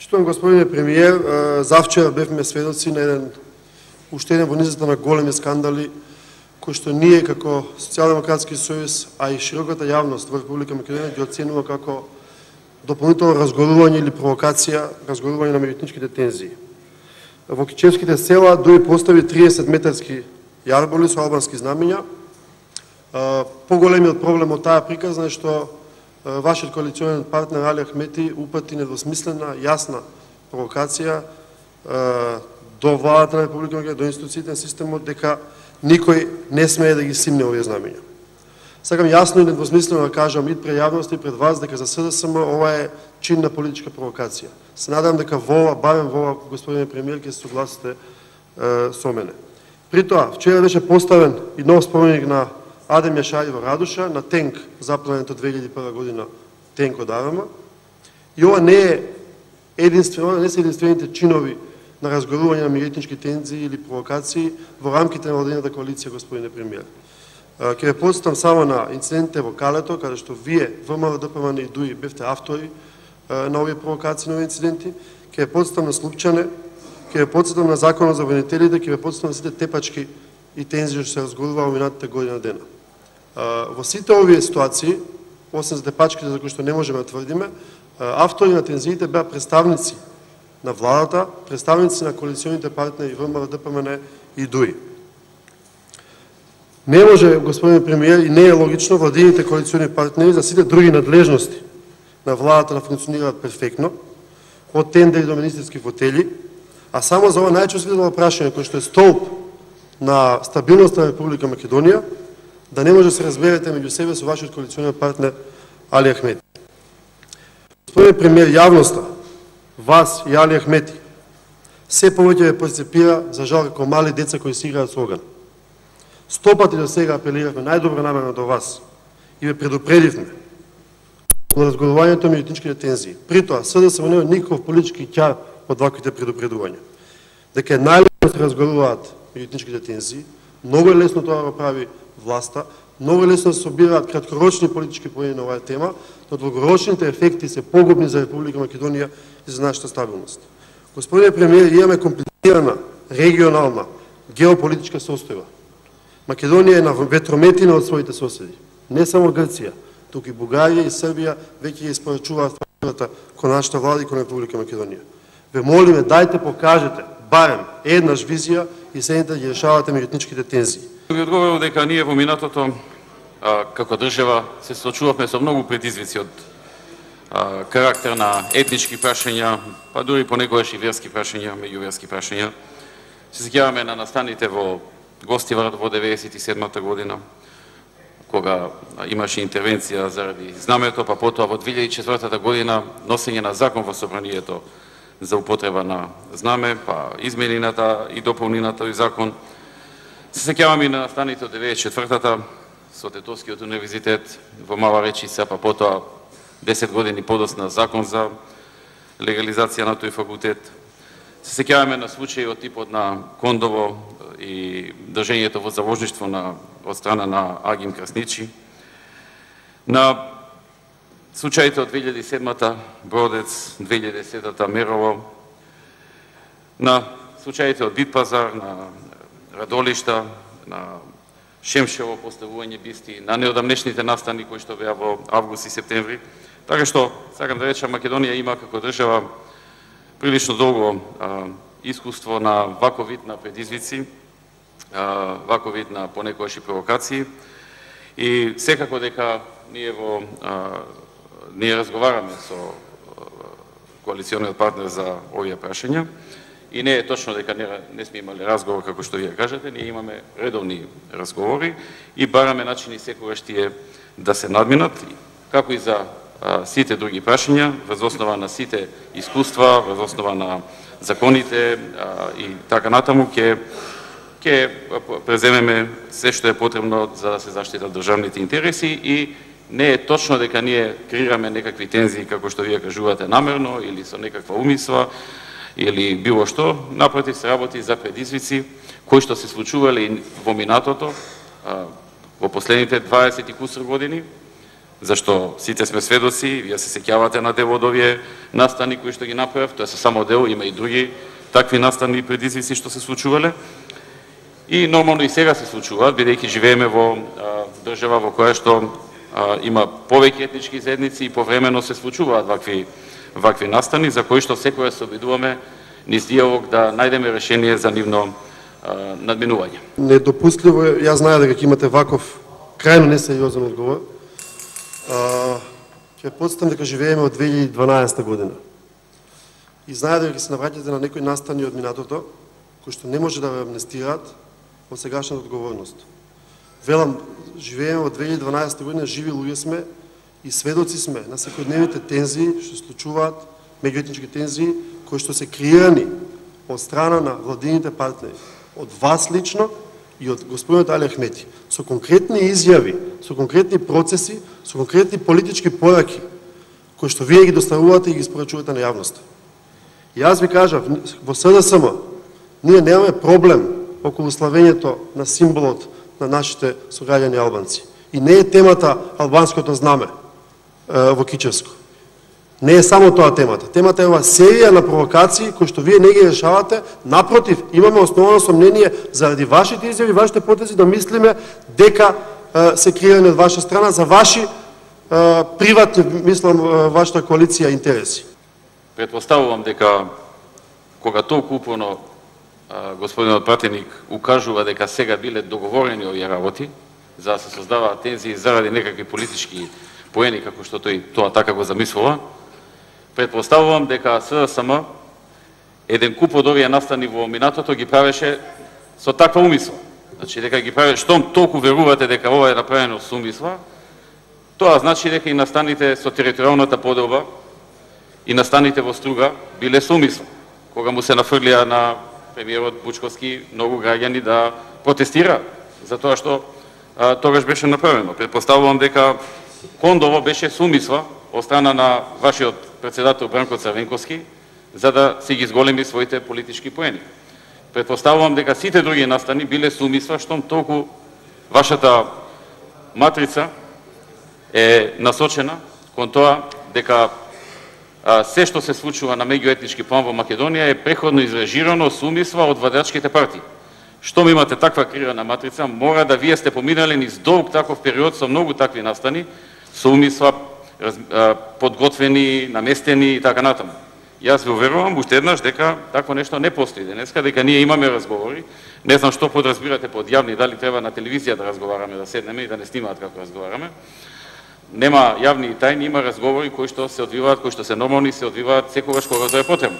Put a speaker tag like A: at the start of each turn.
A: Почитувам господине премиер, завчера бевме сведоци на уште еден во низата на големи скандали кои што ние како Социјалдемократски сојуз, а и широката јавност во Република Македонија ги оценува како дополнително разгорување или провокација, разгорување на меѓуетничките тензии. Во Кичевските села дури постави 30-метарски јарболи со албански знамења. Поголемиот проблем од таа приказна е што вашиот коалиционен партнер Али Ахмети упати недвосмислена, јасна провокација до владата на Република Македонија, до институциите на системот, дека никој не смее да ги симне овие знамења. Сакам јасно и недвосмислено да кажам и пред јавност и пред вас дека за СДСМ ова е чин на политичка провокација. Се надевам дека во ова, барем во ова, господине премиер, ќе се согласите со мене. При тоа, вчера беше поставен и нов споменик на Адем Јашари во Радуша, на тенк запленет од 2001 година, тенк од Арама. И ова не е единствено, не се единствените чинови на разгорување на меѓуетнички тензии или провокации во рамките на владената коалиција, господине премиер. Ќе ве потсетам само на инцидентите во Калето, каде што вие, ВМРО, ДПМН и ДУИ бевте автори на овие провокации, на овие инциденти. Ќе ве потсетам на Слупчане, ќе ве потсетам на Законот за војнителите, ќе ве потсетам на сите тепачки и тензии што се разгоруваа во минатите година дена. Во сите овие ситуации, освен за тепачките за кои што не можеме да тврдиме, автори на тензиите беа представници на владата, представници на коалиционите партнери ВМРО, ДПМН и ДУИ. Не може, господин премиер, и не е логично владините коалициони партнери за сите други надлежности на владата да функционираат перфектно, од тендери до министерски фотели, а само за ова најчувствително прашање, кој што е столб на стабилноста на Република Македонија, да не може да се разберете меѓу себе со вашиот коалиционен партнер Али Ахмети. Господин премиер, јавноста, вас и Али Ахмети, се повеќе ве перцепира за жал како мали деца кои си играат со оган. 100 пати до сега апелиравме најдобро намерно до вас и ве предупредивме на разгорувањето на меѓуетничките тензии. При тоа, СДСМ нема никаков политички ќар од ваквите предупредувања. Дека е најлесно да се разгоруваат меѓуетничките тензии, многу е лесно тоа да го прави власта, многу е лесно да се собираат краткорочни политички поени на оваа тема, но долгорочните ефекти се погубни за Република Македонија и за нашата стабилност. Господине премиер, имаме комплицирана регионална геополитичка состојба. Македонија е на ветрометина од своите соседи. Не само Грција, туку и Бугарија и Србија веќе ја испорачуваат фактурата кон нашата влада и кон Република Македонија. Ве молиме, дајте покажете барем еднаш визија и седнете да ги решавате меѓуетничките тензии.
B: Ви одговорам дека ние во минатото како држава се соочувавме со многу предизвици од карактер на етнички прашања, па дури понекогаш и верски прашања, меѓуверски прашања. Се сеќаваме на настаните во Гостивар во 1997 година, кога имаше интервенција заради знамето, па потоа во 2004 година носење на закон во собранието за употреба на знаме, па изменината и дополнината тој закон. Се сеќаваме и на настаните од 1994-та со Тетовскиот универзитет во Мала Речица, па потоа 10 години подосна закон за легализација на тој факултет. Се сеќаваме на случајот типот на Кондово и држењето во заложништво од страна на Агим Красничи, на случаите од 2007-та Бродец, 2010-та Мерово, на случаите од Битпазар, на Радолишта, на Шемшево поставување бисти, на неодамнешните настани кои што беа во август и септември. Така што, сакам да речам, Македонија има како држава прилично долго искуство на ваков вид на предизвици, ваков вид на понекогаш и провокации, и секако дека ние разговараме со коалициониот партнер за овие прашања, и не е точно дека не сме имали разговор како што вие кажете, ние имаме редовни разговори и бараме начини секогаш тие да се надминат, како и за сите други прашања, врз основа на сите искуства, врз основа на законите и така натаму, ќе преземеме се што е потребно за да се заштитат државните интереси, и не е точно дека ние креираме некакви тензии, како што вие кажувате, намерно или со некаква умисла или било што. Напротив, се работи за предизвици кои што се случувале во минатото, во последните 20 и кусур години, зашто сите сме сведоци, вие се сеќавате на дел од овие настани кои што ги направив, тоа се само дел, има и други такви настани и предизвици што се случувале. И нормално и сега се случуваат, бидејќи живееме во држава во која што има повеќе етнички заедници и повремено се случуваат вакви настани, за кои што секоја се обидуваме низ диалог да најдеме решение за нивно надминување.
A: Недопустливо е, јас знае дека имате ваков крајно несериозен одговор. Ќе подстам дека живееме од 2012 година. И знае дека се навраќате на некои настани од минатото, кои што не може да ве амнестираат од сегашната одговорност. Велам, живееме од 2012 година, живи луѓе сме и сведоци сме на секојдневните тензии што се случуваат, меѓуетнички тензии, кои што се креирани од страна на владините партнери, од вас лично и од господинот Али Ахмети, со конкретни изјави, со конкретни процеси, со конкретни политички пораки, кои што вие ги доставувате и ги спорачувате на јавноста. И јас ви кажав, во СДСМ, ние немаме проблем околу славењето на символот на нашите сограѓани албанци. И не е темата албанското знаме во Кичевско. Не е само тоа темата. Темата е ова серија на провокации кои што вие не ги решавате. Напротив, имаме основано сомнение заради вашите изјави, вашите потези да мислиме дека се креирани од ваша страна за ваши приватни, мислам, вашата коалиција интереси.
B: Предпоставувам дека кога толку упорно господинот пратеник укажува дека сега биле договорени овие работи за да се создаваат тензии заради некакви политички поени како што тој тоа така го замислува, предпоставувам дека СДСМ еден куп од овие настани во минатото ги правеше со таква умисла. Значи дека ги правеше, штом толку верувате дека ова е направено со умисла, тоа значи дека и настаните со територијалната поделба и настаните во Струга биле со умисла. Кога му се нафрлија на премиерот Бучковски многу граѓани да протестираат за тоа што тогаш беше направено. Предпоставувам дека Кондово беше со умисла од страна на вашиот председател Бранко Црвенковски за да си ги зголеми своите политички поени. Предпоставувам дека сите други настани биле со умисла, штом толку вашата матрица е насочена кон тоа дека се што се случува на меѓуетнички план во Македонија е преходно изрежирано со умисла од владеачките партии. Штом имате таква креирана матрица, мора да вие сте поминали низ долг таков период со многу такви настани, со умисла, подготвени, наместени и така натаму. Јас ви уверувам уште еднаш дека такво нешто не постои денеска, дека ние имаме разговори. Не знам што подразбирате под јавни, дали треба на телевизија да разговараме, да седнеме и да не снимаат како разговараме. Нема јавни и тајни, има разговори кои што се одвиваат, кои што се нормални, се одвиваат секогаш кога тоа е потребно.